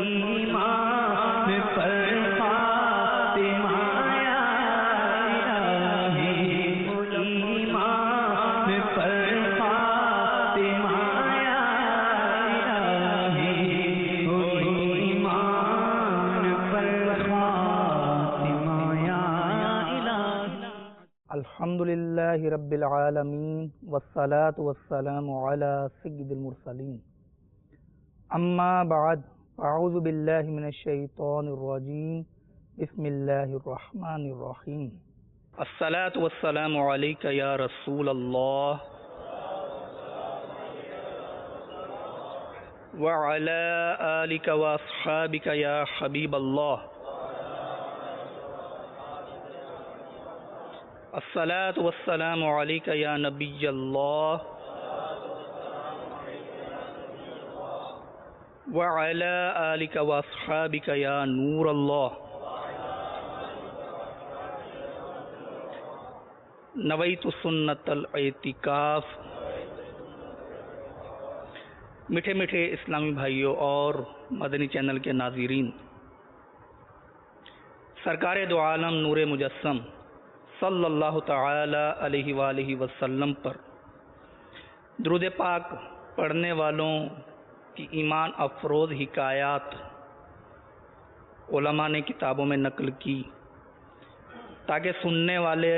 ایمان پر خاتمہ یا الہی، وہ ایمان پر خاتمہ یا الہی، وہ ایمان پر خاتمہ یا الہی۔ الحمدللہ رب العالمین والصلاة والسلام علی سید المرسلین، اما بعد، اعوذ باللہ من الشیطان الرجیم، بسم اللہ الرحمن الرحیم۔ الصلاة والسلام علیک یا رسول اللہ وعلی آلک واصحابک یا حبیب اللہ۔ الصلاة والسلام علیک یا نبی اللہ وعلی آلک واصحابک یا نور اللہ۔ نویت سنت الاعتکاف۔ میٹھے میٹھے اسلامی بھائیوں اور مدنی چینل کے ناظرین، سرکار دو عالم نور مجسم صلی اللہ تعالی علیہ وآلہ وسلم پر درود پاک پڑھنے والوں کی ایمان افروز حکایات علماء نے کتابوں میں نقل کی تاکہ سننے والے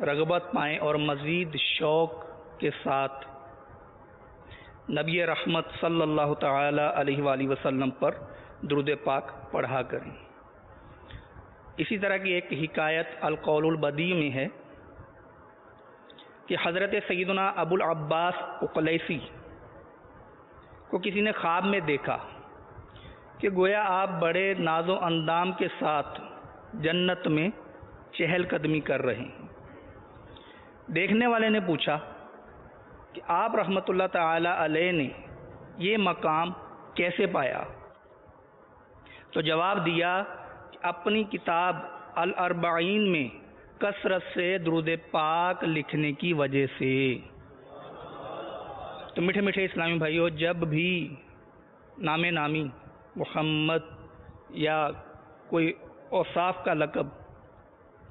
رغبت پائیں اور مزید شوق کے ساتھ نبی رحمت صلی اللہ تعالی علیہ وآلہ وسلم پر درود پاک پڑھا کریں۔ اسی طرح کی ایک حکایت القول البدیع میں ہے کہ حضرت سیدنا ابو العباس اقلیسی کو کسی نے خواب میں دیکھا کہ گویا آپ بڑے ناز و اندام کے ساتھ جنت میں چہل قدمی کر رہے ہیں۔ دیکھنے والے نے پوچھا کہ آپ رحمت اللہ تعالی علیہ نے یہ مقام کیسے پایا؟ تو جواب دیا کہ اپنی کتاب الاربعین میں کثرت سے درود پاک لکھنے کی وجہ سے۔ تو میٹھے میٹھے اسلامی بھائیوں، جب بھی نام نامی محمد یا کوئی اوصاف کا لقب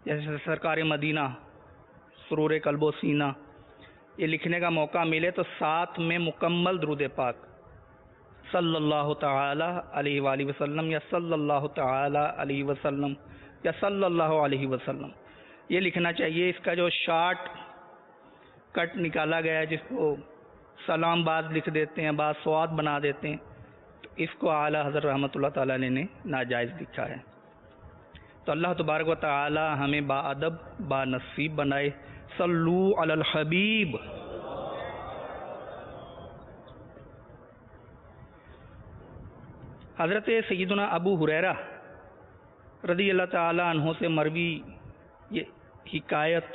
جیسے سرکار مدینہ، سرور قلب و سینہ، یہ لکھنے کا موقع ملے تو ساتھ میں مکمل درود پاک صلی اللہ تعالی علیہ وآلہ وسلم یا صلی اللہ تعالی علیہ وسلم یا صلی اللہ علیہ وسلم یہ لکھنا چاہیے۔ اس کا جو شارٹ کٹ نکالا گیا ہے، جس کو سلام بعض لکھ دیتے ہیں، بعض سواد بنا دیتے ہیں، تو اس کو اعلیٰ حضرت رحمۃ اللہ تعالیٰ نے ناجائز لکھا ہے۔ تو اللہ تبارک و تعالی ہمیں با ادب با نصیب بنائے۔ صلو علی الحبیب۔ حضرت سیدنا ابو ہریرہ رضی اللہ تعالی عنہ سے مروی یہ حکایت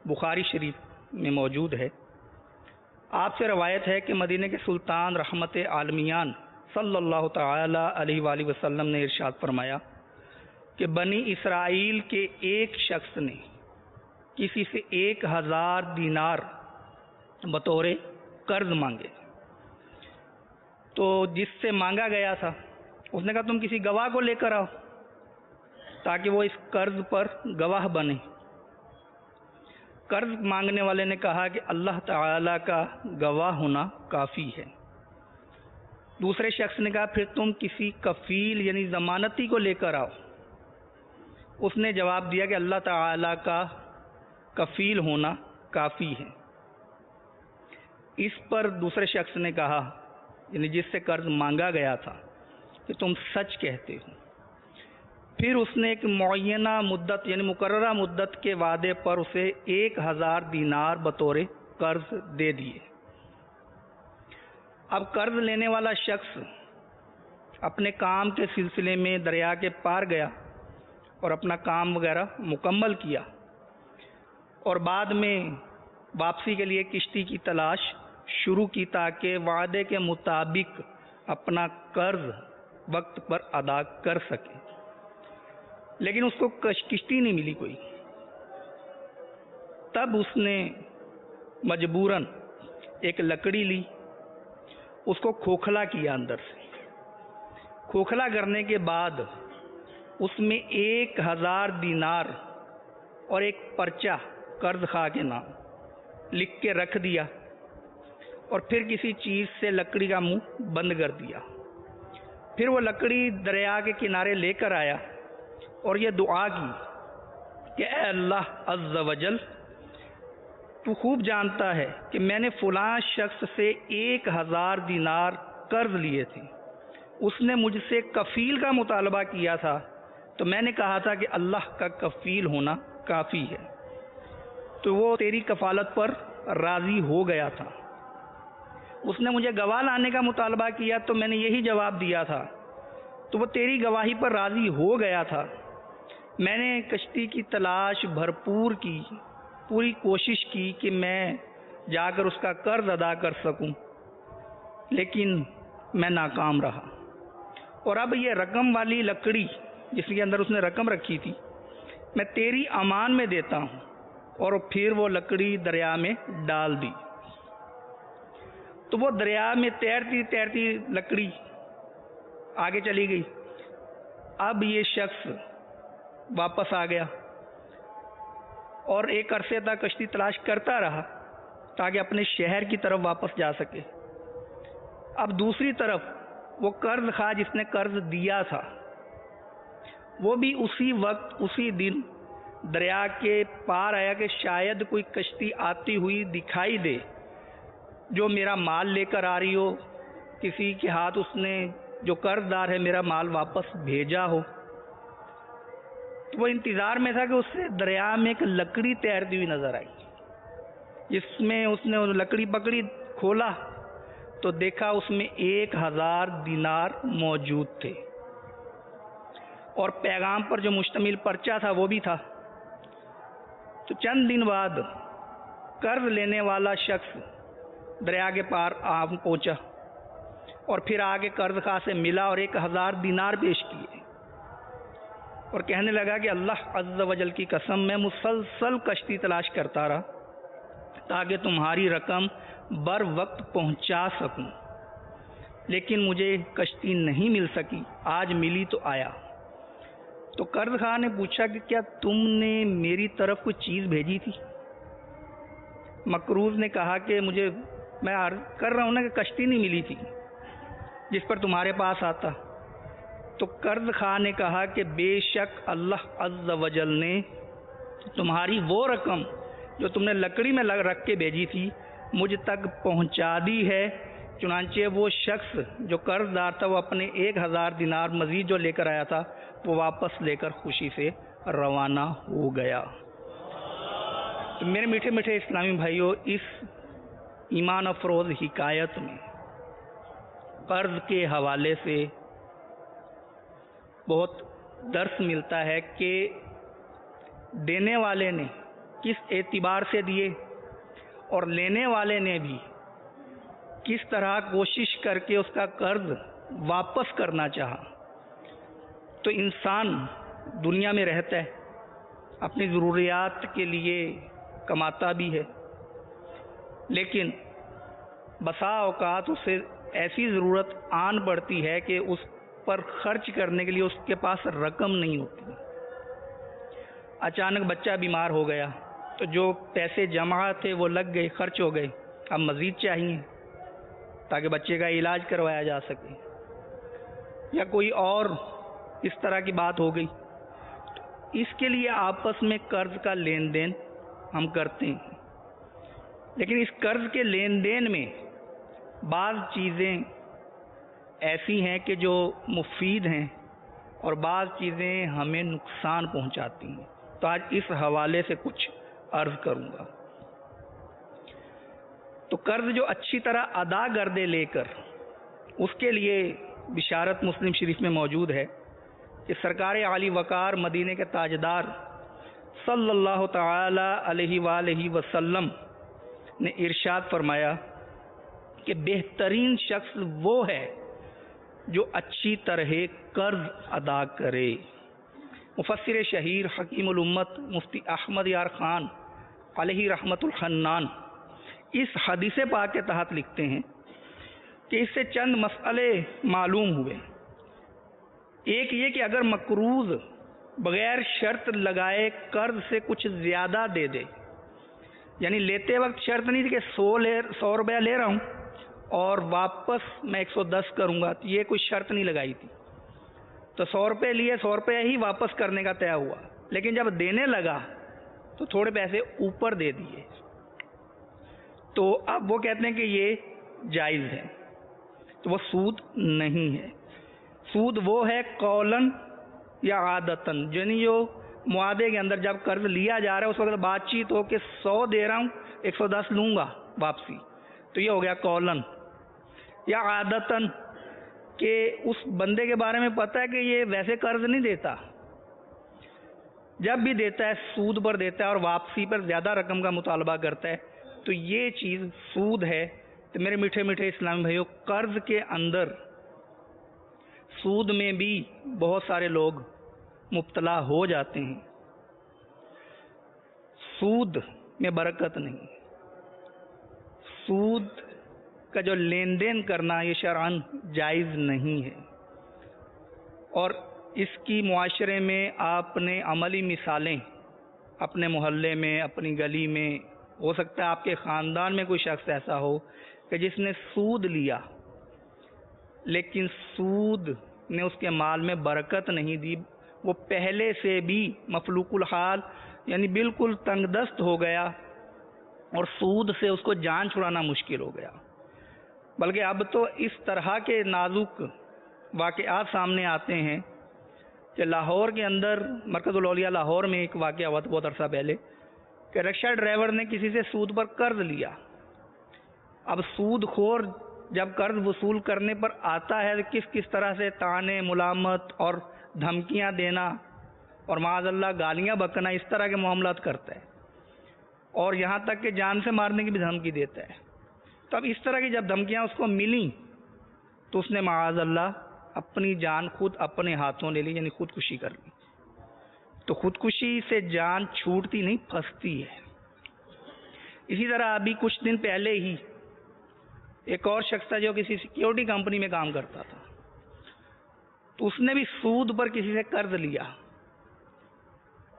بخاری شریف میں موجود ہے۔ آپ سے روایت ہے کہ مدینہ کے سلطان رحمت عالمیان صلی اللہ تعالی علیہ وآلہ وسلم نے ارشاد فرمایا کہ بنی اسرائیل کے ایک شخص نے کسی سے 1000 دینار بطور قرض مانگے، تو جس سے مانگا گیا تھا اس نے کہا تم کسی گواہ کو لے کر آؤ تاکہ وہ اس قرض پر گواہ بنے۔ قرض مانگنے والے نے کہا کہ اللہ تعالی کا گواہ ہونا کافی ہے۔ دوسرے شخص نے کہا پھر تم کسی کفیل یعنی ضمانتی کو لے کر آؤ۔ اس نے جواب دیا کہ اللہ تعالی کا کفیل ہونا کافی ہے۔ اس پر دوسرے شخص نے کہا یعنی جس سے قرض مانگا گیا تھا کہ تم سچ کہتے ہو۔ پھر اس نے ایک معینہ مدت یعنی مقررہ مدت کے وعدے پر اسے 1000 دینار بطور قرض دے دیے۔ اب قرض لینے والا شخص اپنے کام کے سلسلے میں دریا کے پار گیا اور اپنا کام وغیرہ مکمل کیا، اور بعد میں واپسی کے لیے کشتی کی تلاش شروع کی تاکہ وعدے کے مطابق اپنا قرض وقت پر ادا کر سکے، لیکن اس کو کشتی نہیں ملی کوئی۔ تب اس نے مجبوراً ایک لکڑی لی، اس کو کھوکھلا کیا، اندر سے کھوکھلا کرنے کے بعد اس میں 1000 دینار اور ایک پرچہ قرض خواہ کے نام لکھ کے رکھ دیا، اور پھر کسی چیز سے لکڑی کا منہ بند کر دیا۔ پھر وہ لکڑی دریا کے کنارے لے کر آیا اور یہ دعا کی کہ اے اللہ عز و جل، تو خوب جانتا ہے کہ میں نے فلاں شخص سے 1000 دینار قرض لیے تھے، اس نے مجھ سے کفیل کا مطالبہ کیا تھا، تو میں نے کہا تھا کہ اللہ کا کفیل ہونا کافی ہے، تو وہ تیری کفالت پر راضی ہو گیا تھا۔ اس نے مجھے گواہ لانے کا مطالبہ کیا تو میں نے یہی جواب دیا تھا، تو وہ تیری گواہی پر راضی ہو گیا تھا۔ میں نے کشتی کی تلاش بھرپور کی، پوری کوشش کی کہ میں جا کر اس کا قرض ادا کر سکوں، لیکن میں ناکام رہا، اور اب یہ رقم والی لکڑی جس کے اندر اس نے رقم رکھی تھی میں تیری امان میں دیتا ہوں۔ اور پھر وہ لکڑی دریا میں ڈال دی، تو وہ دریا میں تیرتی تیرتی لکڑی آگے چلی گئی۔ اب یہ شخص واپس آ گیا اور ایک عرصے تک کشتی تلاش کرتا رہا تاکہ اپنے شہر کی طرف واپس جا سکے۔ اب دوسری طرف وہ قرض خواہ جس نے قرض دیا تھا وہ بھی اسی وقت اسی دن دریا کے پار آیا کہ شاید کوئی کشتی آتی ہوئی دکھائی دے جو میرا مال لے کر آ رہی ہو، کسی کے ہاتھ اس نے جو قرض دار ہے میرا مال واپس بھیجا ہو۔ تو وہ انتظار میں تھا کہ اس سے دریا میں ایک لکڑی تیرتی ہوئی نظر آئی، جس میں اس نے لکڑی پکڑی، کھولا تو دیکھا اس میں 1000 دینار موجود تھے، اور پیغام پر جو مشتمل پرچہ تھا وہ بھی تھا۔ تو چند دن بعد قرض لینے والا شخص دریا کے پار آ پہنچا اور پھر آگے قرض خواہ سے ملا اور 1000 دینار پیش کیے، اور کہنے لگا کہ اللہ عز و جل کی قسم میں مسلسل کشتی تلاش کرتا رہا تاکہ تمہاری رقم بر وقت پہنچا سکوں، لیکن مجھے کشتی نہیں مل سکی، آج ملی تو آیا۔ تو قرض خواہ نے پوچھا کہ کیا تم نے میری طرف کوئی چیز بھیجی تھی؟ مقروض نے کہا کہ میں عرض کر رہا ہوں نا کہ کشتی نہیں ملی تھی جس پر تمہارے پاس آتا۔ تو قرض خواہ نے کہا کہ بے شک اللہ عز و جل نے تمہاری وہ رقم جو تم نے لکڑی میں رکھ کے بھیجی تھی مجھ تک پہنچا دی ہے۔ چنانچہ وہ شخص جو قرض دار تھا وہ اپنے 1000 دینار مزید جو لے کر آیا تھا وہ واپس لے کر خوشی سے روانہ ہو گیا۔ تو میرے میٹھے میٹھے اسلامی بھائیوں، اس ایمان افروز حکایت میں قرض کے حوالے سے بہت درس ملتا ہے کہ دینے والے نے کس اعتبار سے دیے اور لینے والے نے بھی کس طرح کوشش کر کے اس کا قرض واپس کرنا چاہا۔ تو انسان دنیا میں رہتا ہے، اپنی ضروریات کے لیے کماتا بھی ہے، لیکن بسا اوقات اسے ایسی ضرورت آن پڑتی ہے کہ اس پر خرچ کرنے کے لیے اس کے پاس رقم نہیں ہوتی۔ اچانک بچہ بیمار ہو گیا تو جو پیسے جمع تھے وہ لگ گئے، خرچ ہو گئے، اب مزید چاہیے تاکہ بچے کا علاج کروایا جا سکے، یا کوئی اور اس طرح کی بات ہو گئی۔ تو اس کے لیے آپس میں قرض کا لین دین ہم کرتے ہیں، لیکن اس قرض کے لین دین میں بعض چیزیں ایسی ہیں کہ جو مفید ہیں اور بعض چیزیں ہمیں نقصان پہنچاتی ہیں۔ تو آج اس حوالے سے کچھ عرض کروں گا۔ تو قرض جو اچھی طرح ادا کر دے لے کر، اس کے لیے بشارت مسلم شریف میں موجود ہے کہ سرکار عالی وقار مدینے کے تاجدار صلی اللہ تعالی علیہ وآلہ وسلم نے ارشاد فرمایا کہ بہترین شخص وہ ہے جو اچھی طرح قرض ادا کرے۔ مفسر شہیر حکیم الامت مفتی احمد یار خان علیہ رحمت الحنان اس حدیث پاک کے تحت لکھتے ہیں کہ اس سے چند مسئلے معلوم ہوئے۔ ایک یہ کہ اگر مقروض بغیر شرط لگائے قرض سے کچھ زیادہ دے دے، یعنی لیتے وقت شرط نہیں تھی کہ 100 روپیہ لے رہا ہوں اور واپس میں 110 کروں گا، تو یہ کوئی شرط نہیں لگائی تھی، تو 100 روپے لیے 100 روپے ہی واپس کرنے کا طے ہوا، لیکن جب دینے لگا تو تھوڑے پیسے اوپر دے دیے، تو اب وہ کہتے ہیں کہ یہ جائز ہے، تو وہ سود نہیں ہے۔ سود وہ ہے قولاً یا عادتاً، یعنی جو معاہدے کے اندر جب قرض لیا جا رہا ہے اس وقت بات چیت ہو کہ 100 دے رہا ہوں 110 لوں گا واپسی، تو یہ ہو گیا قولاً، یا عادتاً کہ اس بندے کے بارے میں پتہ ہے کہ یہ ویسے قرض نہیں دیتا، جب بھی دیتا ہے سود پر دیتا ہے اور واپسی پر زیادہ رقم کا مطالبہ کرتا ہے، تو یہ چیز سود ہے۔ تو میرے میٹھے میٹھے اسلامی بھائیوں، قرض کے اندر سود میں بھی بہت سارے لوگ مبتلا ہو جاتے ہیں۔ سود میں برکت نہیں، سود کا جو لین دین کرنا یہ شرعاً جائز نہیں ہے، اور اس کی معاشرے میں آپ نے عملی مثالیں اپنے محلے میں، اپنی گلی میں، ہو سکتا ہے آپ کے خاندان میں کوئی شخص ایسا ہو کہ جس نے سود لیا لیکن سود نے اس کے مال میں برکت نہیں دی، وہ پہلے سے بھی مفلوق الحال یعنی بالکل تنگ دست ہو گیا اور سود سے اس کو جان چھڑانا مشکل ہو گیا۔ بلکہ اب تو اس طرح کے نازک واقعات سامنے آتے ہیں کہ لاہور کے اندر مرکز الاولیاء لاہور میں ایک واقعہ ہوا تھا بہت عرصہ پہلے کہ رکشہ ڈرائیور نے کسی سے سود پر قرض لیا۔ اب سود خور جب قرض وصول کرنے پر آتا ہے تو کس طرح سے طعنے، ملامت اور دھمکیاں دینا اور معاذ اللہ گالیاں بکنا، اس طرح کے معاملات کرتا ہے، اور یہاں تک کہ جان سے مارنے کی بھی دھمکی دیتا ہے۔ تو اب اس طرح کی جب دھمکیاں اس کو ملیں تو اس نے معاذ اللہ اپنی جان خود اپنے ہاتھوں لے لی، یعنی خودکشی کر لی۔ تو خودکشی سے جان چھوٹتی نہیں، پھنستی ہے۔ اسی طرح ابھی کچھ دن پہلے ہی ایک اور شخص تھا جو کسی سیکیورٹی کمپنی میں کام کرتا تھا، تو اس نے بھی سود پر کسی سے قرض لیا،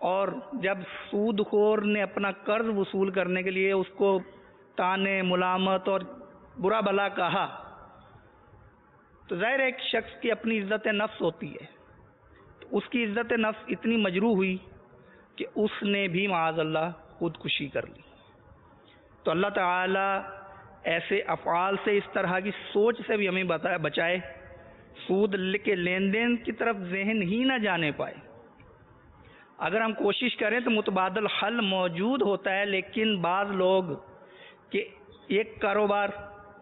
اور جب سود خور نے اپنا قرض وصول کرنے کے لیے اس کو طعنے، ملامت اور برا بھلا کہا، تو ظاہر ایک شخص کی اپنی عزت نفس ہوتی ہے، تو اس کی عزت نفس اتنی مجروح ہوئی کہ اس نے بھی معاذ اللہ خودکشی کر لی۔ تو اللہ تعالی ایسے افعال سے، اس طرح کی سوچ سے بھی ہمیں بچائے، سود کے لین دین کی طرف ذہن ہی نہ جانے پائے۔ اگر ہم کوشش کریں تو متبادل حل موجود ہوتا ہے، لیکن بعض لوگ کہ ایک کاروبار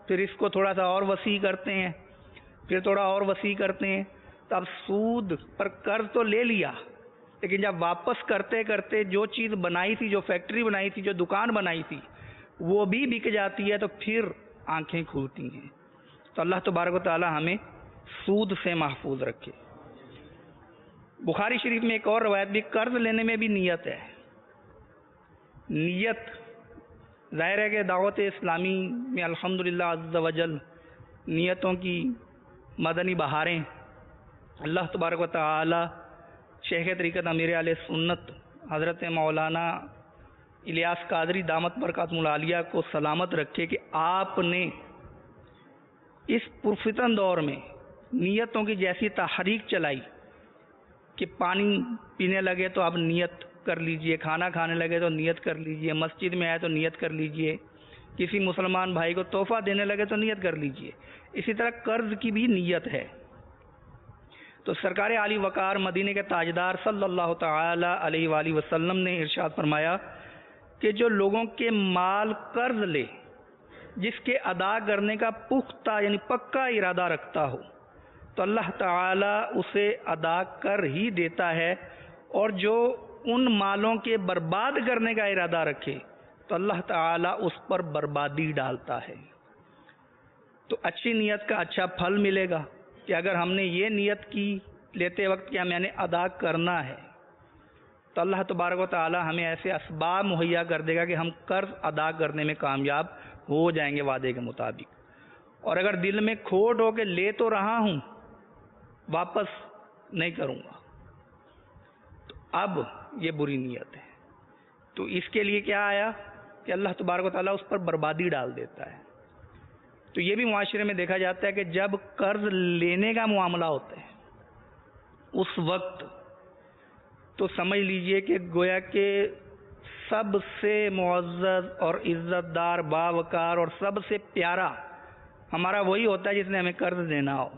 پھر اس کو تھوڑا سا اور وسیع کرتے ہیں، پھر تھوڑا اور وسیع کرتے ہیں، تو اب سود پر قرض تو لے لیا، لیکن جب واپس کرتے کرتے جو چیز بنائی تھی، جو فیکٹری بنائی تھی، جو دکان بنائی تھی، وہ بھی بک جاتی ہے، تو پھر آنکھیں کھلتی ہیں۔ تو اللہ تبارک و تعالی ہمیں سود سے محفوظ رکھے۔ بخاری شریف میں ایک اور روایت بھی، قرض لینے میں بھی نیت ہے۔ نیت ظاہر ہے کہ دعوت اسلامی میں الحمدللہ عز وجل نیتوں کی مدنی بہاریں اللہ تبارک و تعالی شیخ طریقت امیر علیہ سنت حضرت مولانا الیاس قادری دامت برکاتہ العالیہ کو سلامت رکھے کہ آپ نے اس پرفتن دور میں نیتوں کی جیسی تحریک چلائی کہ پانی پینے لگے تو آپ نیت کر لیجئے، کھانا کھانے لگے تو نیت کر لیجئے، مسجد میں آئے تو نیت کر لیجئے، کسی مسلمان بھائی کو تحفہ دینے لگے تو نیت کر لیجئے۔ اسی طرح قرض کی بھی نیت ہے۔ تو سرکار عالی وقار مدینہ کے تاجدار صلی اللہ تعالی علیہ وآلہ وسلم نے ارشاد فرمایا کہ جو لوگوں کے مال قرض لے، جس کے ادا کرنے کا پختہ یعنی پکا ارادہ رکھتا ہو، تو اللہ تعالی اسے ادا کر ہی دیتا ہے، اور جو ان مالوں کے برباد کرنے کا ارادہ رکھے تو اللہ تعالی اس پر بربادی ڈالتا ہے۔ تو اچھی نیت کا اچھا پھل ملے گا کہ اگر ہم نے یہ نیت کی لیتے وقت کہ میں نے ادا کرنا ہے، تو اللہ تبارک و تعالی ہمیں ایسے اسباب مہیا کر دے گا کہ ہم قرض ادا کرنے میں کامیاب ہو جائیں گے وعدے کے مطابق۔ اور اگر دل میں کھوٹ ہو کہ لے تو رہا ہوں، واپس نہیں کروں گا. تو اب یہ بری نیت ہے. تو اس کے لیے کیا آیا کہ اللہ تبارک و تعالیٰ اس پر بربادی ڈال دیتا ہے. تو یہ بھی معاشرے میں دیکھا جاتا ہے کہ جب قرض لینے کا معاملہ ہوتا ہے اس وقت تو سمجھ لیجئے کہ گویا کہ سب سے معزز اور عزت دار باوقار اور سب سے پیارا ہمارا وہی ہوتا ہے جس نے ہمیں قرض دینا ہو.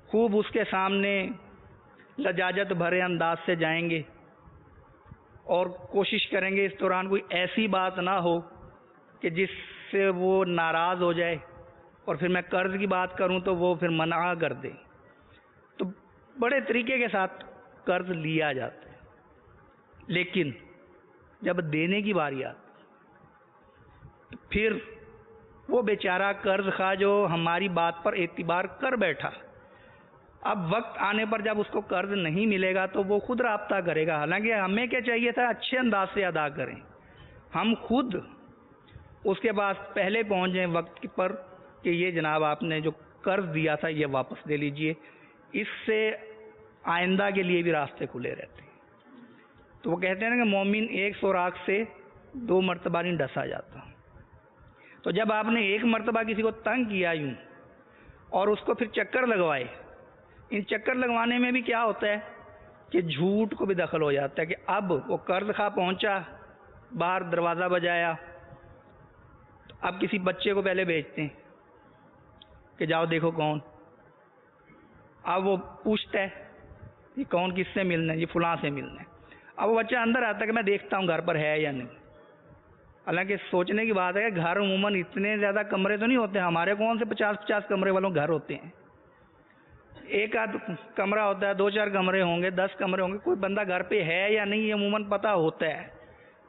خوب اس کے سامنے لجاجت بھرے انداز سے جائیں گے اور کوشش کریں گے اس دوران کوئی ایسی بات نہ ہو کہ جس سے وہ ناراض ہو جائے اور پھر میں قرض کی بات کروں تو وہ پھر منع کر دے. تو بڑے طریقے کے ساتھ قرض لیا جاتا ہے. لیکن جب دینے کی باری آتی پھر وہ بیچارہ قرض خواہ جو ہماری بات پر اعتبار کر بیٹھا، اب وقت آنے پر جب اس کو قرض نہیں ملے گا تو وہ خود رابطہ کرے گا. حالانکہ ہمیں کیا چاہیے تھا، اچھے انداز سے ادا کریں. ہم خود اس کے پاس پہلے پہنچ جائیں وقت پر کہ یہ جناب آپ نے جو قرض دیا تھا یہ واپس لے لیجئے. اس سے آئندہ کے لیے بھی راستے کھلے رہتے ہیں. تو وہ کہتے ہیں نا کہ مومن 100 سوراخ سے 2 مرتبہ نہیں ڈسا جاتا. تو جب آپ نے ایک مرتبہ کسی کو تنگ کیا یوں اور اس کو پھر چکر لگوائے، ان چکر لگوانے میں بھی کیا ہوتا ہے کہ جھوٹ کو بھی دخل ہو جاتا ہے کہ اب وہ قرض خواہ پہنچا، باہر دروازہ بجایا، اب کسی بچے کو پہلے بھیجتے ہیں کہ جاؤ دیکھو کون. اب وہ پوچھتا ہے یہ کون، کس سے ملنا ہے، یہ فلاں سے ملنا ہے. اب وہ بچہ اندر آتا ہے کہ میں دیکھتا ہوں گھر پر ہے یا نہیں. حالانکہ سوچنے کی بات ہے کہ گھر عموماً اتنے زیادہ کمرے تو نہیں ہوتے. ہمارے کون سے 50 کمرے والوں گھر ہوتے ہیں. ایک آدھ کمرہ ہوتا ہے، 2-4 کمرے ہوں گے، 10 کمرے ہوں گے. کوئی بندہ گھر پہ ہے یا نہیں یہ عموماً پتہ ہوتا ہے.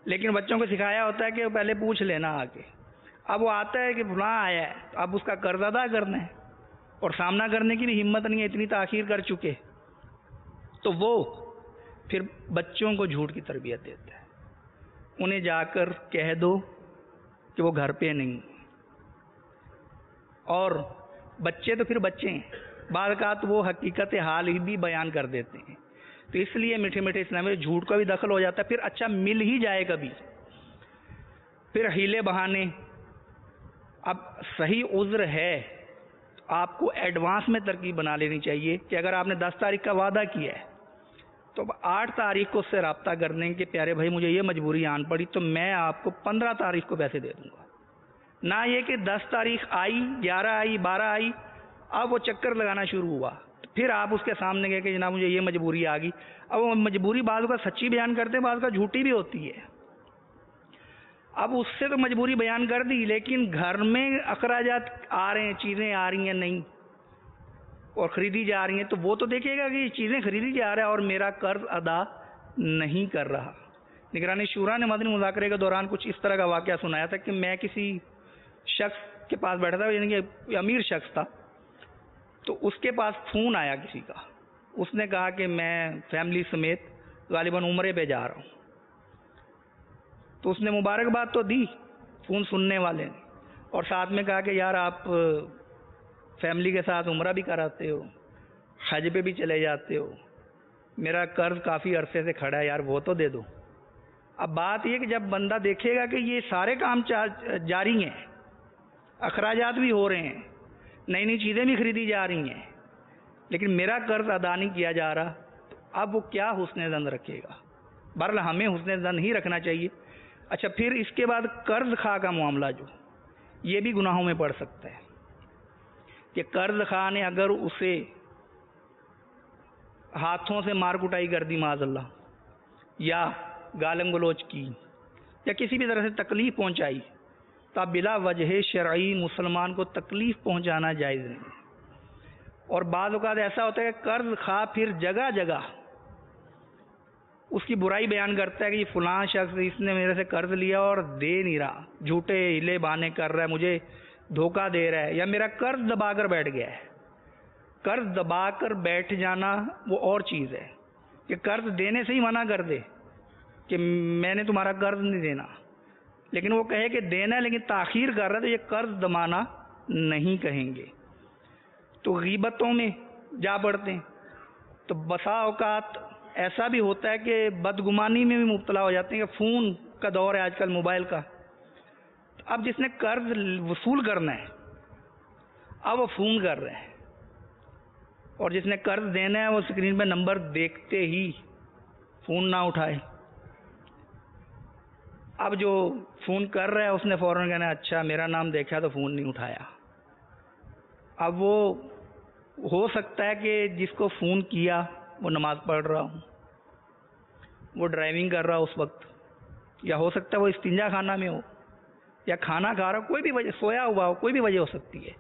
لیکن بچوں کو سکھایا ہوتا ہے کہ پہلے پوچھ لینا آ کے. اب وہ آتا ہے کہ فلاں آیا ہے، اب اس کا قرض ادا کرنا ہے اور سامنا کرنے کی بھی ہمت نہیں ہے، اتنی تاخیر کر چکے. تو وہ پھر بچوں کو جھوٹ کی تربیت دیتا ہے. انہیں جا کر کہہ دو کہ وہ گھر پہ نہیں. اور بچے تو پھر بچے ہیں، بعض اوقات وہ حقیقت حال ہی بھی بیان کر دیتے ہیں. تو اس لیے میٹھے میٹھے اسلام میں جھوٹ کا بھی دخل ہو جاتا ہے. پھر اچھا مل ہی جائے کبھی، پھر ہیلے بہانے. اب صحیح عذر ہے تو آپ کو ایڈوانس میں ترکیب بنا لینی چاہیے کہ اگر آپ نے 10 تاریخ کا وعدہ کیا ہے تو 8 تاریخ کو اس سے رابطہ کر دیں کہ پیارے بھائی مجھے یہ مجبوری آن پڑی تو میں آپ کو 15 تاریخ کو پیسے دے دوں گا. نہ یہ کہ 10 تاریخ آئی، 11 آئی، 12 آئی، اب وہ چکر لگانا شروع ہوا، پھر آپ اس کے سامنے گئے کہ جناب مجھے یہ مجبوری آ گئی. اب وہ مجبوری بعض کا سچی بیان کرتے ہیں، بعض کا جھوٹی بھی ہوتی ہے. اب اس سے تو مجبوری بیان کر دی، لیکن گھر میں اخراجات آ رہے ہیں، چیزیں آ رہی ہیں نہیں اور خریدی جا رہی ہیں، تو وہ تو دیکھے گا کہ یہ چیزیں خریدی جا رہا ہے اور میرا قرض ادا نہیں کر رہا. نگرانی شورا نے مدنی مذاکرے کے دوران کچھ اس طرح کا واقعہ سنایا تھا کہ میں کسی شخص کے پاس بیٹھا تھا، یعنی کہ امیر شخص تھا. تو اس کے پاس فون آیا کسی کا. اس نے کہا کہ میں فیملی سمیت غالباً عمرے پہ جا رہا ہوں. تو اس نے مبارکباد تو دی فون سننے والے نے، اور ساتھ میں کہا کہ یار آپ فیملی کے ساتھ عمرہ بھی کراتے ہو، حج پہ بھی چلے جاتے ہو، میرا قرض کافی عرصے سے کھڑا ہے یار وہ تو دے دو. اب بات یہ کہ جب بندہ دیکھے گا کہ یہ سارے کام جاری ہیں، اخراجات بھی ہو رہے ہیں، نئی نئی چیزیں بھی خریدی جا رہی ہیں، لیکن میرا قرض ادا نہیں کیا جا رہا، تو اب وہ کیا حسن ظن رکھے گا. بہرحال ہمیں حسن ظن ہی رکھنا چاہیے. اچھا پھر اس کے بعد قرض خواہ کا معاملہ جو یہ بھی گناہوں میں پڑ سکتا ہے کہ قرض خواہ نے اگر اسے ہاتھوں سے مار کٹائی کر دی معاذ اللہ، یا گالم گلوچ کی، یا کسی بھی طرح سے تکلیف پہنچائی، تو بلا وجہ شرعی مسلمان کو تکلیف پہنچانا جائز نہیں. اور بعض اوقات ایسا ہوتا ہے کہ قرض خواہ پھر جگہ جگہ اس کی برائی بیان کرتا ہے کہ یہ فلاں شخص اس نے میرے سے قرض لیا اور دے نہیں رہا، جھوٹے ہلے بہانے کر رہا ہے، مجھے دھوکہ دے رہا ہے، یا میرا قرض دبا کر بیٹھ گیا ہے. قرض دبا کر بیٹھ جانا وہ اور چیز ہے کہ قرض دینے سے ہی منع کر دے کہ میں نے تمہارا قرض نہیں دینا، لیکن وہ کہے کہ دینا ہے لیکن تاخیر کر رہا ہے، تو یہ قرض دمانا نہیں کہیں گے. تو غیبتوں میں جا پڑتے ہیں. تو بسا اوقات ایسا بھی ہوتا ہے کہ بدگمانی میں بھی مبتلا ہو جاتے ہیں کہ فون کا دور ہے آج کل، موبائل کا. اب جس نے قرض وصول کرنا ہے اب وہ فون کر رہے ہیں، اور جس نے قرض دینا ہے وہ اسکرین پہ نمبر دیکھتے ہی فون نہ اٹھائے. اب جو فون کر رہا ہے اس نے فوراً کہنا ہے اچھا میرا نام دیکھا تو فون نہیں اٹھایا. اب وہ ہو سکتا ہے کہ جس کو فون کیا وہ نماز پڑھ رہا ہو، وہ ڈرائیونگ کر رہا ہو اس وقت، یا ہو سکتا ہے وہ استنجا خانہ میں ہو یا کھانا کھا رہا ہو، کوئی بھی وجہ، سویا ہوا ہو، کوئی بھی وجہ ہو سکتی ہے.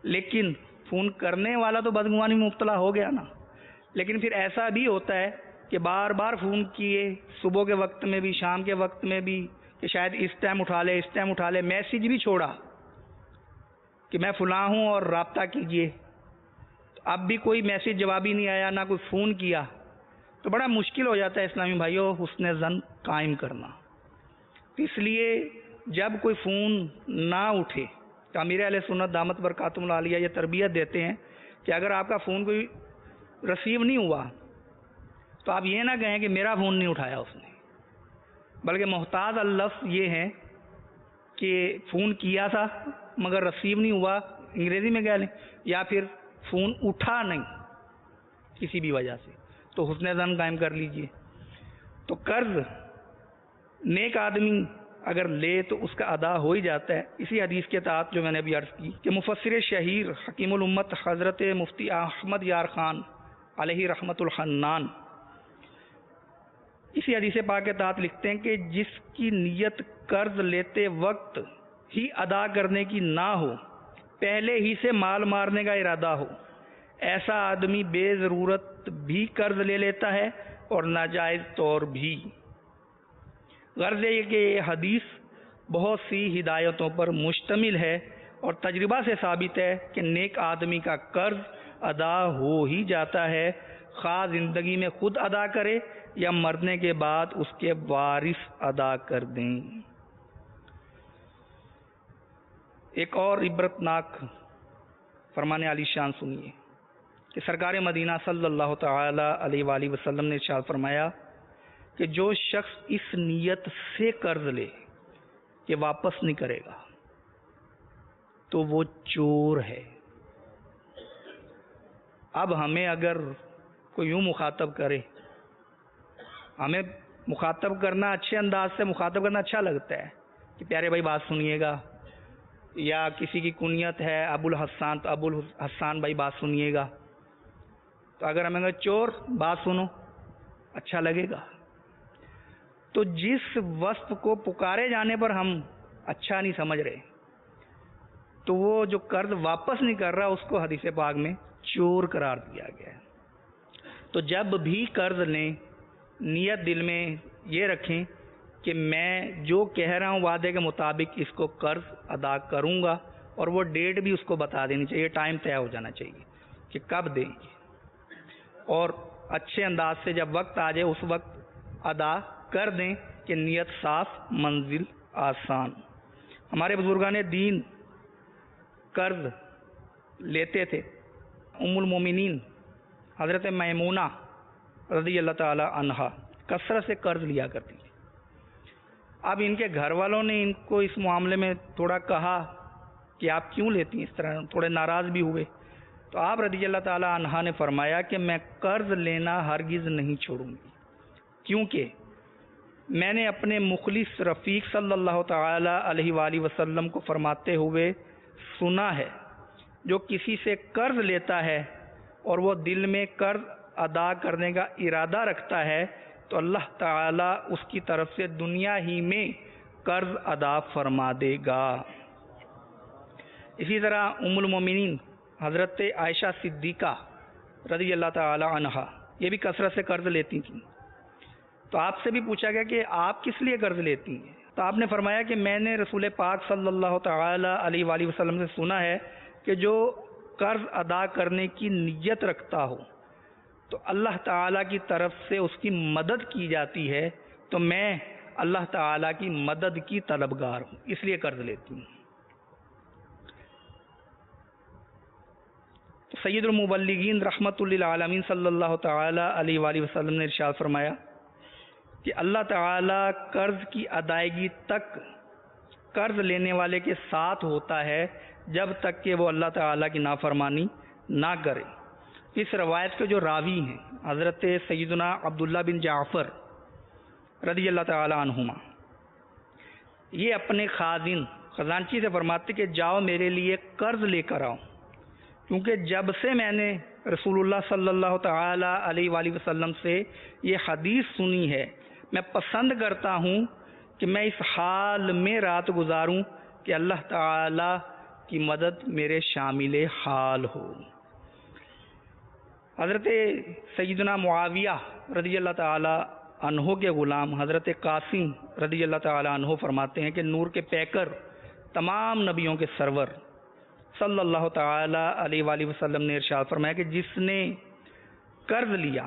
لیکن فون کرنے والا تو بدگمانی میں مبتلا ہو گیا نا. لیکن پھر ایسا بھی ہوتا ہے کہ بار بار فون کیے، صبح کے وقت میں بھی، شام کے وقت میں بھی، کہ شاید اس ٹائم اٹھا لے، اس ٹائم اٹھا لے، میسیج بھی چھوڑا کہ میں فلاں ہوں اور رابطہ کیجئے، اب بھی کوئی میسیج جوابی نہیں آیا، نہ کوئی فون کیا. تو بڑا مشکل ہو جاتا ہے اسلامی بھائیوں حسن ظن قائم کرنا. اس لیے جب کوئی فون نہ اٹھے تو امیر اہل سنت دامت برکاتہم العالیہ یہ تربیت دیتے ہیں کہ اگر آپ کا فون کوئی ریسیو نہیں ہوا تو آپ یہ نہ کہیں کہ میرا فون نہیں اٹھایا اس نے، بلکہ محتاط اللفظ یہ ہے کہ فون کیا تھا مگر ریسیو نہیں ہوا، انگریزی میں کہہ لیں، یا پھر فون اٹھا نہیں کسی بھی وجہ سے، تو حسن ظن قائم کر لیجئے. تو قرض نیک آدمی اگر لے تو اس کا ادا ہو ہی جاتا ہے. اسی حدیث کے تحت جو میں نے ابھی عرض کی کہ مفسر شہیر حکیم الامت حضرت مفتی احمد یار خان علیہ رحمت الحنان اسی حدیث پاک کے تحت لکھتے ہیں کہ جس کی نیت قرض لیتے وقت ہی ادا کرنے کی نہ ہو، پہلے ہی سے مال مارنے کا ارادہ ہو، ایسا آدمی بے ضرورت بھی قرض لے لیتا ہے اور ناجائز طور بھی. غرض یہ کہ یہ حدیث بہت سی ہدایتوں پر مشتمل ہے اور تجربہ سے ثابت ہے کہ نیک آدمی کا قرض ادا ہو ہی جاتا ہے، خواہ زندگی میں خود ادا کرے یا مرنے کے بعد اس کے وارث ادا کر دیں. ایک اور عبرتناک فرمان علی شان سنیے کہ سرکار مدینہ صلی اللہ تعالی علیہ وآلہ وسلم نے ارشاد فرمایا کہ جو شخص اس نیت سے قرض لے کہ واپس نہیں کرے گا تو وہ چور ہے. اب ہمیں اگر کوئی یوں مخاطب کرے، ہمیں مخاطب کرنا اچھے انداز سے مخاطب کرنا اچھا لگتا ہے کہ پیارے بھائی بات سنیے گا، یا کسی کی کنیت ہے ابو الحسان تو ابو الحسان بھائی بات سنیے گا. تو اگر ہمیں کہا چور بات سنو، اچھا لگے گا. تو جس وصف کو پکارے جانے پر ہم اچھا نہیں سمجھ رہے، تو وہ جو قرض واپس نہیں کر رہا اس کو حدیث پاک میں چور قرار دیا گیا ہے. تو جب بھی قرض لیں نیت دل میں یہ رکھیں کہ میں جو کہہ رہا ہوں وعدے کے مطابق اس کو قرض ادا کروں گا، اور وہ ڈیٹ بھی اس کو بتا دینی چاہیے، ٹائم طے ہو جانا چاہیے کہ کب دیں گے، اور اچھے انداز سے جب وقت آ جائے اس وقت ادا کر دیں کہ نیت صاف منزل آسان. ہمارے بزرگان دین قرض لیتے تھے. ام المومنین حضرت میمونہ رضی اللہ تعالی عنہا کثرت سے قرض لیا کرتی تھی. اب ان کے گھر والوں نے ان کو اس معاملے میں تھوڑا کہا کہ آپ کیوں لیتی ہیں اس طرح، تھوڑے ناراض بھی ہوئے. تو آپ رضی اللہ تعالی عنہا نے فرمایا کہ میں قرض لینا ہرگز نہیں چھوڑوں گی، کیونکہ میں نے اپنے مخلص رفیق صلی اللہ تعالی علیہ وآلہ وسلم کو فرماتے ہوئے سنا ہے، جو کسی سے قرض لیتا ہے اور وہ دل میں قرض ادا کرنے کا ارادہ رکھتا ہے تو اللہ تعالی اس کی طرف سے دنیا ہی میں قرض ادا فرما دے گا. اسی طرح ام المومنین حضرت عائشہ صدیقہ رضی اللہ تعالی عنہا یہ بھی کثرت سے قرض لیتی تھیں. تو آپ سے بھی پوچھا گیا کہ آپ کس لیے قرض لیتی ہیں؟ تو آپ نے فرمایا کہ میں نے رسول پاک صلی اللہ تعالی علیہ وآلہ وسلم سے سنا ہے کہ جو قرض ادا کرنے کی نیت رکھتا ہو تو اللہ تعالیٰ کی طرف سے اس کی مدد کی جاتی ہے، تو میں اللہ تعالیٰ کی مدد کی طلبگار ہوں، اس لیے قرض لیتی ہوں. سید المبلغین رحمۃ للعالمین صلی اللہ تعالی علیہ وآلہ وسلم نے ارشاد فرمایا کہ اللہ تعالی قرض کی ادائیگی تک قرض لینے والے کے ساتھ ہوتا ہے جب تک کہ وہ اللہ تعالی کی نافرمانی نہ کرے۔ اس روایت کے جو راوی ہیں حضرت سیدنا عبداللہ بن جعفر رضی اللہ تعالی عنہما، یہ اپنے خزانچی سے فرماتے کہ جاؤ میرے لیے قرض لے کر آؤ، کیونکہ جب سے میں نے رسول اللہ صلی اللہ تعالی علیہ وآلہ وسلم سے یہ حدیث سنی ہے، میں پسند کرتا ہوں کہ میں اس حال میں رات گزاروں کہ اللہ تعالی کی مدد میرے شامل حال ہو۔ حضرت سیدنا معاویہ رضی اللہ تعالی عنہ کے غلام حضرت قاسم رضی اللہ تعالی عنہ فرماتے ہیں کہ نور کے پیکر تمام نبیوں کے سرور صلی اللہ تعالی علیہ وآلہ وسلم نے ارشاد فرمایا کہ جس نے قرض لیا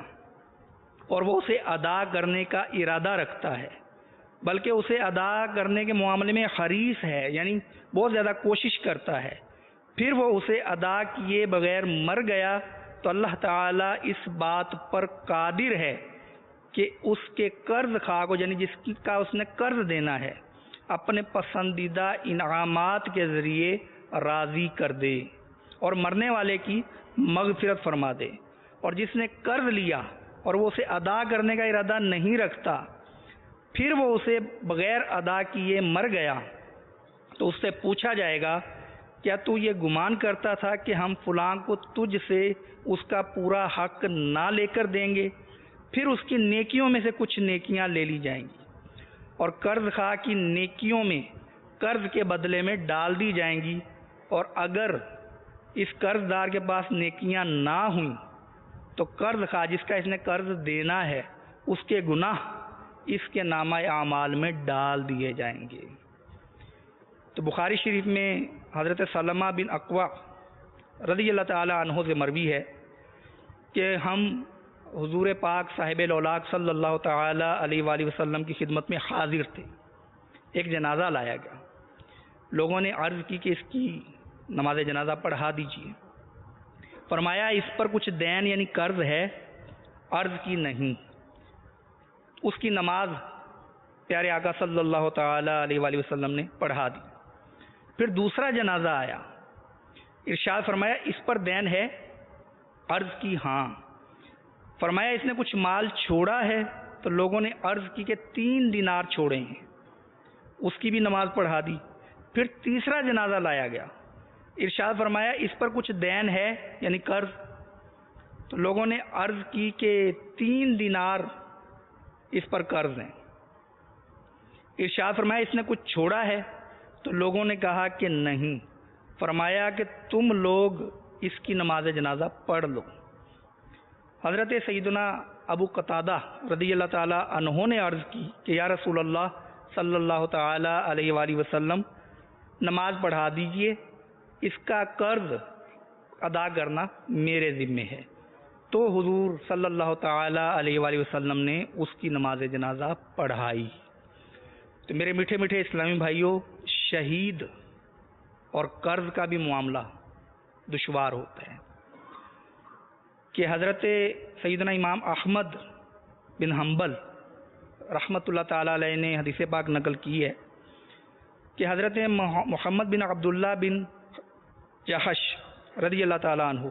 اور وہ اسے ادا کرنے کا ارادہ رکھتا ہے، بلکہ اسے ادا کرنے کے معاملے میں حریص ہے، یعنی بہت زیادہ کوشش کرتا ہے، پھر وہ اسے ادا کیے بغیر مر گیا، تو اللہ تعالیٰ اس بات پر قادر ہے کہ اس کے قرض خواہ کو، یعنی جس کا اس نے قرض دینا ہے، اپنے پسندیدہ انعامات کے ذریعے راضی کر دے اور مرنے والے کی مغفرت فرما دے۔ اور جس نے قرض لیا اور وہ اسے ادا کرنے کا ارادہ نہیں رکھتا، پھر وہ اسے بغیر ادا کیے مر گیا، تو اس سے پوچھا جائے گا کیا تو یہ گمان کرتا تھا کہ ہم فلاں کو تجھ سے اس کا پورا حق نہ لے کر دیں گے؟ پھر اس کی نیکیوں میں سے کچھ نیکیاں لے لی جائیں گی اور قرض خواہ کی نیکیوں میں قرض کے بدلے میں ڈال دی جائیں گی، اور اگر اس قرض دار کے پاس نیکیاں نہ ہوئیں تو قرض خواہ جس کا اس نے قرض دینا ہے اس کے گناہ اس کے نامہ اعمال میں ڈال دیے جائیں گے۔ تو بخاری شریف میں حضرت سلمہ بن اکوع رضی اللہ تعالی عنہ سے مروی ہے کہ ہم حضور پاک صاحب الاولاق صلی اللہ تعالی علیہ وآلہ وسلم کی خدمت میں حاضر تھے۔ ایک جنازہ لایا گیا، لوگوں نے عرض کی کہ اس کی نماز جنازہ پڑھا دیجیے۔ فرمایا اس پر کچھ دین یعنی قرض ہے؟ عرض کی نہیں۔ اس کی نماز پیارے آقا صلی اللہ تعالی علیہ وآلہ وسلم نے پڑھا دی۔ پھر دوسرا جنازہ آیا، ارشاد فرمایا اس پر دین ہے؟ عرض کی ہاں۔ فرمایا اس نے کچھ مال چھوڑا ہے؟ تو لوگوں نے عرض کی کہ 3 دینار چھوڑے ہیں۔ اس کی بھی نماز پڑھا دی۔ پھر تیسرا جنازہ لایا گیا، ارشاد فرمایا اس پر کچھ دین ہے یعنی قرض؟ تو لوگوں نے عرض کی کہ 3 دینار اس پر قرض ہیں۔ ارشاد فرمایا اس نے کچھ چھوڑا ہے؟ تو لوگوں نے کہا کہ نہیں۔ فرمایا کہ تم لوگ اس کی نماز جنازہ پڑھ لو۔ حضرت سیدنا ابو قتادہ رضی اللہ تعالی عنہ نے عرض کی کہ یا رسول اللہ صلی اللہ تعالی علیہ وآلہ وسلم نماز پڑھا دیجئے، اس کا قرض ادا کرنا میرے ذمے ہے۔ تو حضور صلی اللہ تعالی علیہ وآلہ وسلم نے اس کی نماز جنازہ پڑھائی۔ تو میرے میٹھے میٹھے اسلامی بھائیوں، شہید اور قرض کا بھی معاملہ دشوار ہوتا ہے کہ حضرت سیدنا امام احمد بن حنبل رحمۃ اللہ تعالی علیہ نے حدیث پاک نقل کی ہے کہ حضرت محمد بن عبداللہ بن جحش رضی اللہ تعالی عنہ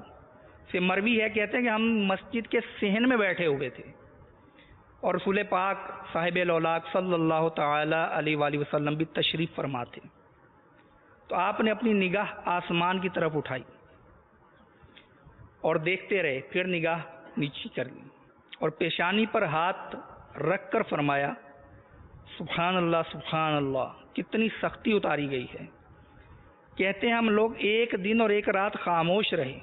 سے مروی ہے، کہتے ہیں کہ ہم مسجد کے صحن میں بیٹھے ہوئے تھے اور رسول پاک صاحب الاولاق صلی اللہ تعالی علیہ وآلہ وسلم بھی تشریف فرما تھے۔ تو آپ نے اپنی نگاہ آسمان کی طرف اٹھائی اور دیکھتے رہے، پھر نگاہ نیچی کر لی اور پیشانی پر ہاتھ رکھ کر فرمایا سبحان اللہ سبحان اللہ، کتنی سختی اتاری گئی ہے۔ کہتے ہیں ہم لوگ 1 دن اور 1 رات خاموش رہے۔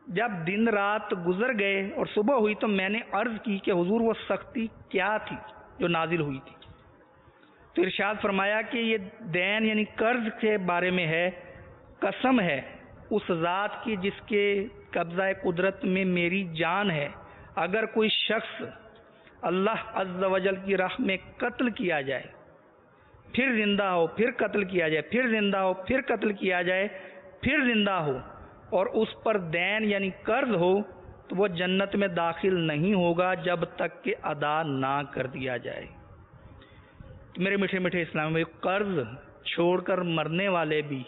جب دن رات گزر گئے اور صبح ہوئی تو میں نے عرض کی کہ حضور وہ سختی کیا تھی جو نازل ہوئی تھی؟ تو ارشاد فرمایا کہ یہ دین یعنی قرض کے بارے میں ہے، قسم ہے اس ذات کی جس کے قبضہ قدرت میں میری جان ہے، اگر کوئی شخص اللہ عز و جل کی راہ میں قتل کیا جائے، پھر زندہ ہو، پھر قتل کیا جائے، پھر زندہ ہو، پھر قتل کیا جائے، پھر زندہ ہو، اور اس پر دین یعنی قرض ہو تو وہ جنت میں داخل نہیں ہوگا جب تک کہ ادا نہ کر دیا جائے۔ تو میرے میٹھے میٹھے اسلام میں قرض چھوڑ کر مرنے والے بھی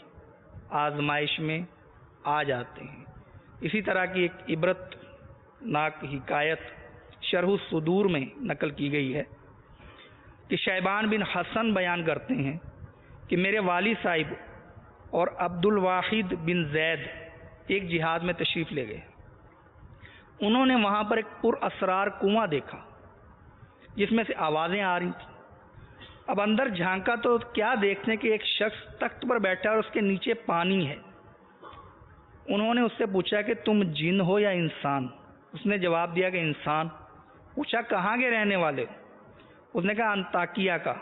آزمائش میں آ جاتے ہیں۔ اسی طرح کی ایک عبرت ناک حکایت شرح الصدور میں نقل کی گئی ہے کہ شیبان بن حسن بیان کرتے ہیں کہ میرے والد صاحب اور عبد الواحد بن زید ایک جہاد میں تشریف لے گئے۔ انہوں نے وہاں پر ایک پر اسرار کنواں دیکھا جس میں سے آوازیں آ رہی تھیں۔ اب اندر جھانکا تو کیا دیکھنے کہ ایک شخص تخت پر بیٹھا اور اس کے نیچے پانی ہے۔ انہوں نے اس سے پوچھا کہ تم جن ہو یا انسان؟ اس نے جواب دیا کہ انسان۔ پوچھا کہاں کے رہنے والے ہو؟ اس نے کہا انطاکیہ کا،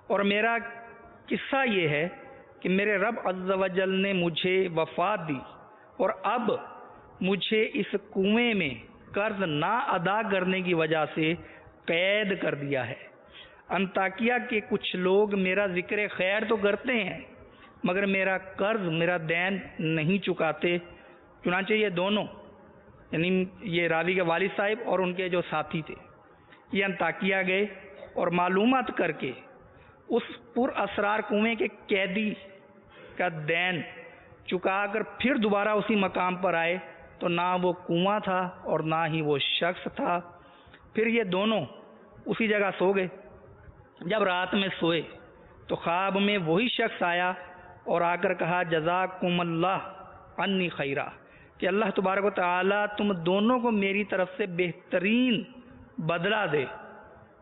اور میرا قصہ یہ ہے کہ میرے رب عز و جل نے مجھے وفات دی اور اب مجھے اس کنویں میں قرض نہ ادا کرنے کی وجہ سے قید کر دیا ہے۔ انطاکیہ کے کچھ لوگ میرا ذکر خیر تو کرتے ہیں مگر میرا قرض، میرا دین نہیں چکاتے۔ چنانچہ یہ دونوں یعنی یہ راوی کے والد صاحب اور ان کے جو ساتھی تھے یہ انطاکیہ گئے اور معلومات کر کے اس پر اسرار کنویں کے قیدی کا دین چکا کر پھر دوبارہ اسی مقام پر آئے تو نہ وہ کنواں تھا اور نہ ہی وہ شخص تھا۔ پھر یہ دونوں اسی جگہ سو گئے۔ جب رات میں سوئے تو خواب میں وہی شخص آیا اور آ کر کہا جزاکم اللہ انی خیرا، کہ اللہ تبارک و تعالی تم دونوں کو میری طرف سے بہترین بدلہ دے۔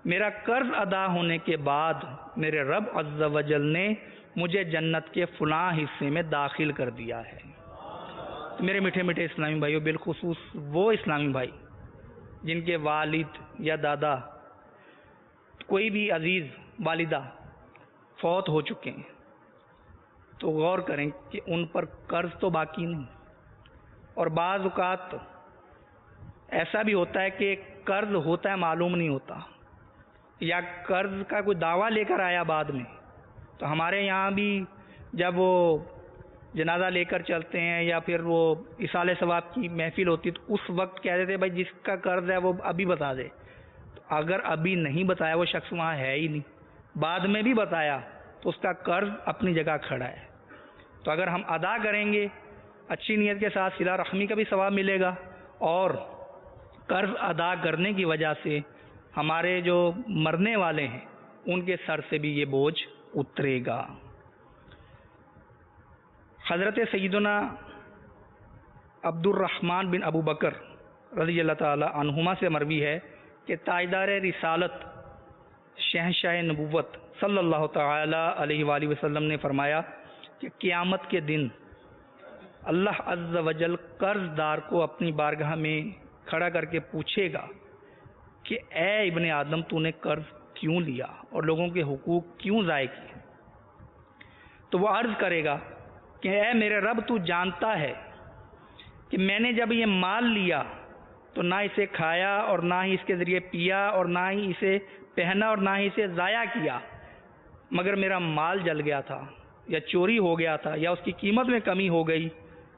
میرا قرض ادا ہونے کے بعد میرے رب عز و جل نے مجھے جنت کے فلاں حصے میں داخل کر دیا ہے۔ میرے میٹھے میٹھے اسلامی بھائیوں، بالخصوص وہ اسلامی بھائی جن کے والد یا دادا، کوئی بھی عزیز والدہ فوت ہو چکے ہیں تو غور کریں کہ ان پر قرض تو باقی نہیں۔ اور بعض اوقات ایسا بھی ہوتا ہے کہ قرض ہوتا ہے معلوم نہیں ہوتا، یا قرض کا کوئی دعویٰ لے کر آیا بعد میں۔ تو ہمارے یہاں بھی جب وہ جنازہ لے کر چلتے ہیں یا پھر وہ اصالہ ثواب کی محفل ہوتی تو اس وقت کہہ دیتے بھائی جس کا قرض ہے وہ ابھی بتا دے۔ تو اگر ابھی نہیں بتایا وہ شخص وہاں ہے ہی نہیں، بعد میں بھی بتایا تو اس کا قرض اپنی جگہ کھڑا ہے۔ تو اگر ہم ادا کریں گے اچھی نیت کے ساتھ صلہ رحمی کا بھی ثواب ملے گا، اور قرض ادا کرنے کی وجہ سے ہمارے جو مرنے والے ہیں ان کے سر سے بھی یہ بوجھ اترے گا۔ حضرت سیدنا عبد الرحمن بن ابو بکر رضی اللہ تعالی عنہما سے مروی ہے کہ تاجدار رسالت شہنشاہ نبوت صلی اللہ تعالی علیہ وآلہ وسلم نے فرمایا کہ قیامت کے دن اللہ عز و جل قرض دار کو اپنی بارگاہ میں کھڑا کر کے پوچھے گا کہ اے ابن آدم تو نے قرض کیوں لیا اور لوگوں کے حقوق کیوں ضائع کیے؟ تو وہ عرض کرے گا کہ اے میرے رب تو جانتا ہے کہ میں نے جب یہ مال لیا تو نہ اسے کھایا اور نہ ہی اس کے ذریعے پیا اور نہ ہی اسے پہنا اور نہ ہی اسے ضائع کیا، مگر میرا مال جل گیا تھا یا چوری ہو گیا تھا یا اس کی قیمت میں کمی ہو گئی،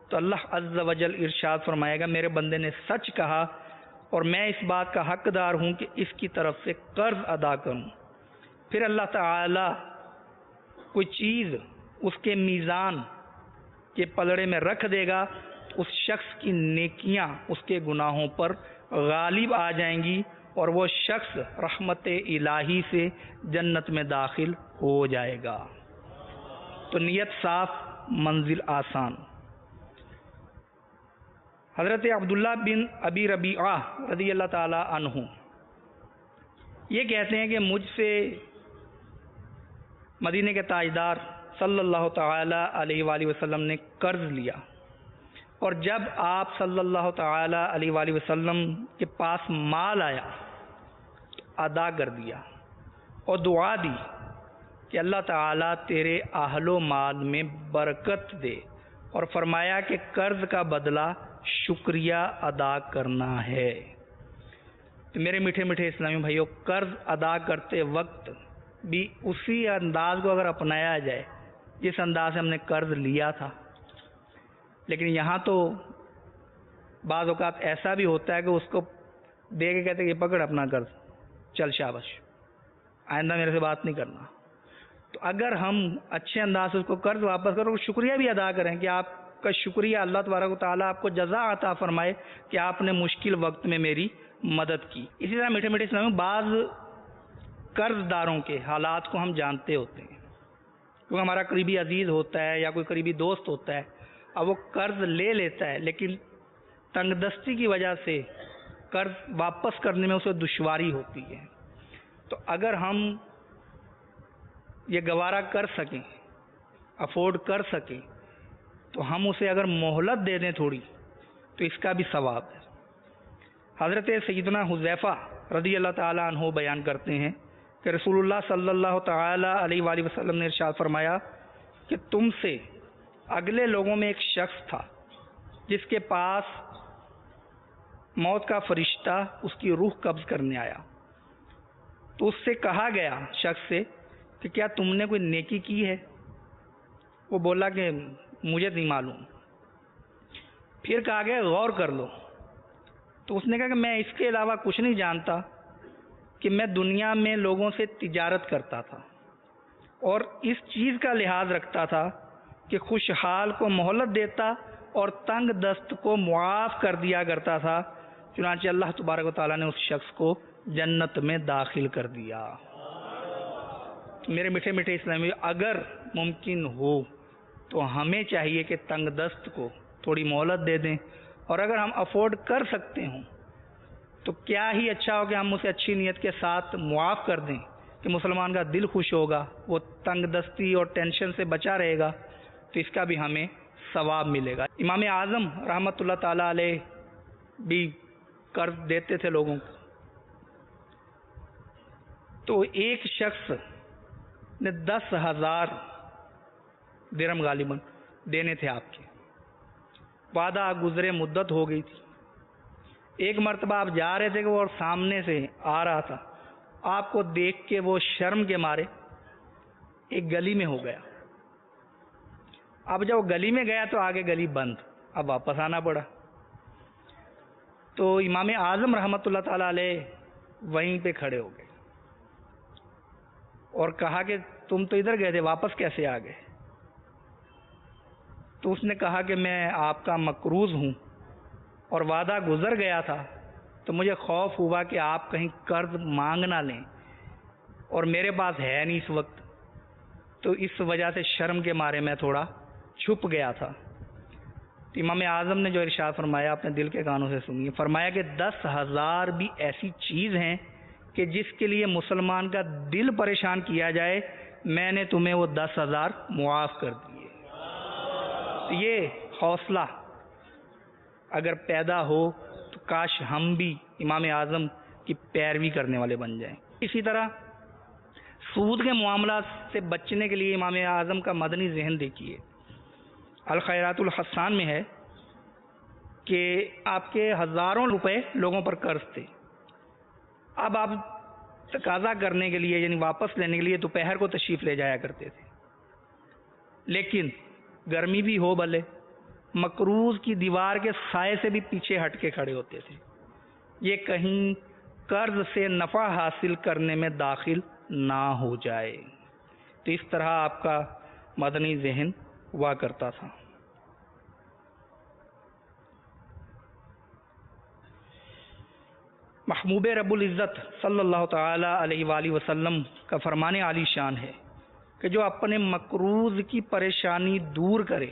تو اللہ عز و جل ارشاد فرمائے گا میرے بندے نے سچ کہا اور میں اس بات کا حقدار ہوں کہ اس کی طرف سے قرض ادا کروں۔ پھر اللہ تعالی کوئی چیز اس کے میزان کے پلڑے میں رکھ دے گا، اس شخص کی نیکیاں اس کے گناہوں پر غالب آ جائیں گی اور وہ شخص رحمت الہی سے جنت میں داخل ہو جائے گا۔ تو نیت صاف، منزل آسان۔ حضرت عبداللہ بن ابی ربیعہ رضی اللہ تعالی عنہ یہ کہتے ہیں کہ مجھ سے مدینے کے تاجدار صلی اللہ تعالی علیہ وآلہ وسلم نے قرض لیا، اور جب آپ صلی اللہ تعالی علیہ وآلہ وسلم کے پاس مال آیا تو ادا کر دیا اور دعا دی کہ اللہ تعالیٰ تیرے اہل و مال میں برکت دے، اور فرمایا کہ قرض کا بدلہ شکریہ ادا کرنا ہے۔ تو میرے میٹھے میٹھے اسلامی بھائیوں، قرض ادا کرتے وقت بھی اسی انداز کو اگر اپنایا جائے جس انداز سے ہم نے قرض لیا تھا، لیکن یہاں تو بعض اوقات ایسا بھی ہوتا ہے کہ اس کو دے کے کہتے ہیں کہ پکڑ اپنا قرض، چل شاباش، آئندہ میرے سے بات نہیں کرنا۔ تو اگر ہم اچھے انداز سے اس کو قرض واپس کرو، شکریہ بھی ادا کریں کہ آپ کا شکریہ، اللہ تبارک و تعالیٰ آپ کو جزا عطا فرمائے کہ آپ نے مشکل وقت میں میری مدد کی۔ اسی طرح میٹھے میٹھے اسلام میں بعض قرض داروں کے حالات کو ہم جانتے ہوتے ہیں، کیونکہ ہمارا قریبی عزیز ہوتا ہے یا کوئی قریبی دوست ہوتا ہے، اب وہ قرض لے لیتا ہے لیکن تنگ دستی کی وجہ سے قرض واپس کرنے میں اسے دشواری ہوتی ہے۔ تو اگر ہم یہ گوارا کر سکیں، افورڈ کر سکیں، تو ہم اسے اگر مہلت دے دیں تھوڑی تو اس کا بھی ثواب ہے۔ حضرت سیدنا حذیفہ رضی اللہ تعالیٰ عنہ بیان کرتے ہیں کہ رسول اللہ صلی اللہ تعالیٰ علیہ وآلہ وسلم نے ارشاد فرمایا کہ تم سے اگلے لوگوں میں ایک شخص تھا جس کے پاس موت کا فرشتہ اس کی روح قبض کرنے آیا، تو اس سے کہا گیا شخص سے کہ کیا تم نے کوئی نیکی کی ہے؟ وہ بولا کہ مجھے نہیں معلوم۔ پھر کہا گیا غور کر لو، تو اس نے کہا کہ میں اس کے علاوہ کچھ نہیں جانتا کہ میں دنیا میں لوگوں سے تجارت کرتا تھا اور اس چیز کا لحاظ رکھتا تھا کہ خوشحال کو مہلت دیتا اور تنگ دست کو معاف کر دیا کرتا تھا، چنانچہ اللہ تبارک و تعالیٰ نے اس شخص کو جنت میں داخل کر دیا۔ میرے میٹھے میٹھے اسلامی، اگر ممکن ہو تو ہمیں چاہیے کہ تنگ دست کو تھوڑی مہلت دے دیں، اور اگر ہم افورڈ کر سکتے ہوں تو کیا ہی اچھا ہو کہ ہم اسے اچھی نیت کے ساتھ معاف کر دیں کہ مسلمان کا دل خوش ہوگا، وہ تنگ دستی اور ٹینشن سے بچا رہے گا، تو اس کا بھی ہمیں ثواب ملے گا۔ امام اعظم رحمۃ اللہ تعالیٰ علیہ بھی قرض دیتے تھے لوگوں کو، تو ایک شخص نے 10,000 درہم غالباً دینے تھے آپ کے، وعدہ گزرے مدت ہو گئی تھی، ایک مرتبہ آپ جا رہے تھے کہ وہ سامنے سے آ رہا تھا، آپ کو دیکھ کے وہ شرم کے مارے ایک گلی میں ہو گیا۔ اب جب وہ گلی میں گیا تو آگے گلی بند، اب واپس آنا پڑا۔ تو امام اعظم رحمۃ اللہ تعالیٰ علیہ وہیں پہ کھڑے ہو گئے اور کہا کہ تم تو ادھر گئے تھے، واپس کیسے آ گئے؟ تو اس نے کہا کہ میں آپ کا مقروض ہوں اور وعدہ گزر گیا تھا، تو مجھے خوف ہوا کہ آپ کہیں قرض مانگ نہ لیں، اور میرے پاس ہے نہیں اس وقت، تو اس وجہ سے شرم کے مارے میں تھوڑا چھپ گیا تھا۔ تو امام اعظم نے جو ارشاد فرمایا اپنے دل کے کانوں سے سنیے، فرمایا کہ 10,000 بھی ایسی چیز ہیں کہ جس کے لیے مسلمان کا دل پریشان کیا جائے، میں نے تمہیں وہ 10,000 معاف کر دیے۔ تو یہ حوصلہ اگر پیدا ہو تو کاش ہم بھی امام اعظم کی پیروی کرنے والے بن جائیں۔ اسی طرح سود کے معاملات سے بچنے کے لیے امام اعظم کا مدنی ذہن دیکھیے، الخیرات الحسان میں ہے کہ آپ کے ہزاروں روپے لوگوں پر قرض تھے، اب آپ تقاضا کرنے کے لیے یعنی واپس لینے کے لیے دوپہر کو تشریف لے جایا کرتے تھے، لیکن گرمی بھی ہو بھلے، مقروض کی دیوار کے سائے سے بھی پیچھے ہٹ کے کھڑے ہوتے تھے، یہ کہیں قرض سے نفع حاصل کرنے میں داخل نہ ہو جائے۔ تو اس طرح آپ کا مدنی ذہن ہوا کرتا تھا۔ محبوب رب العزت صلی اللہ تعالی علیہ وآلہ وسلم کا فرمان عالی شان ہے کہ جو اپنے مقروض کی پریشانی دور کرے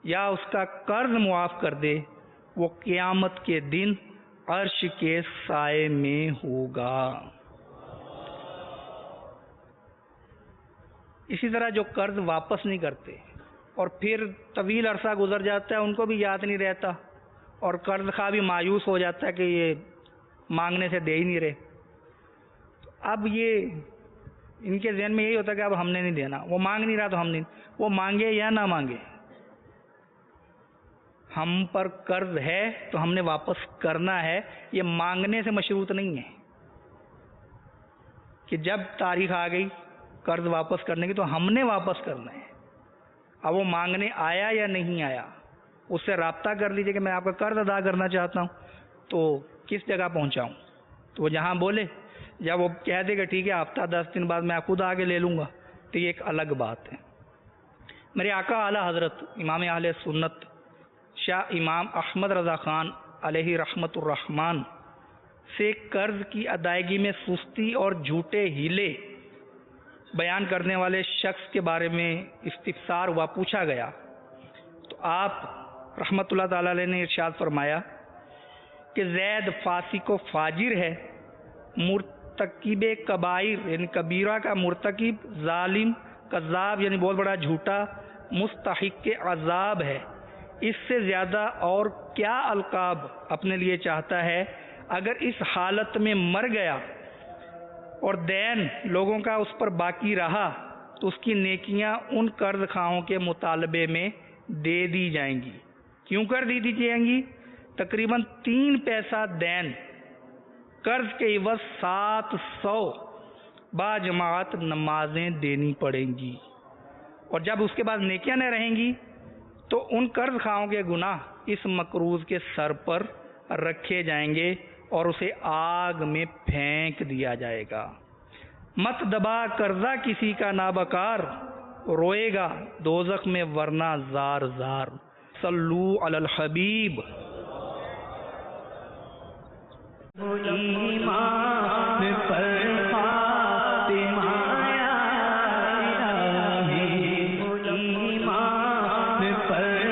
یا اس کا قرض معاف کر دے، وہ قیامت کے دن عرش کے سائے میں ہوگا۔ اسی طرح جو قرض واپس نہیں کرتے اور پھر طویل عرصہ گزر جاتا ہے، ان کو بھی یاد نہیں رہتا، اور قرض خواہ بھی مایوس ہو جاتا ہے کہ یہ مانگنے سے دے ہی نہیں رہے، تو اب یہ ان کے ذہن میں یہی ہوتا ہے کہ اب ہم نے نہیں دینا، وہ مانگ نہیں رہا تو ہم نہیں، وہ مانگے یا نہ مانگے، ہم پر قرض ہے تو ہم نے واپس کرنا ہے، یہ مانگنے سے مشروط نہیں ہے کہ جب تاریخ آ گئی قرض واپس کرنے کی تو ہم نے واپس کرنا ہے، اب وہ مانگنے آیا یا نہیں آیا، اس سے رابطہ کر لیجئے کہ میں آپ کا قرض ادا کرنا چاہتا ہوں، تو کس جگہ پہنچاؤں؟ تو وہ جہاں بولے، یا وہ کہہ دے کہ ٹھیک ہے ہفتہ 10 دن بعد میں خود آگے لے لوں گا، تو یہ ایک الگ بات ہے۔ میرے آقا اعلیٰ حضرت امام اہل سنت شاہ امام احمد رضا خان علیہ رحمت الرحمن سے قرض کی ادائیگی میں سستی اور جھوٹے ہیلے بیان کرنے والے شخص کے بارے میں استفسار ہوا، پوچھا گیا، تو آپ رحمت اللہ تعالی علیہ نے ارشاد فرمایا کہ زید فاسق و فاجر ہے، مرتکب کبائر یعنی کبیرہ کا مرتکب، ظالم، کذاب یعنی بہت بڑا جھوٹا، مستحق عذاب ہے۔ اس سے زیادہ اور کیا القاب اپنے لیے چاہتا ہے؟ اگر اس حالت میں مر گیا اور دین لوگوں کا اس پر باقی رہا تو اس کی نیکیاں ان قرض خواہوں کے مطالبے میں دے دی جائیں گی۔ کیوں کر دی جائیں گی؟ تقریباً 3 پیسہ دین قرض کے عوض 700 باجماعت نمازیں دینی پڑیں گی، اور جب اس کے بعد نیکیاں نہ رہیں گی تو ان قرض خواہوں کے گناہ اس مقروض کے سر پر رکھے جائیں گے اور اسے آگ میں پھینک دیا جائے گا۔ مت دبا قرضہ کسی کا نابکار، روئے گا دوزخ میں ورنہ زار زار۔ صلو علی الحبیب۔ ایمان پر فاطمہ یا الہی، ایمان پر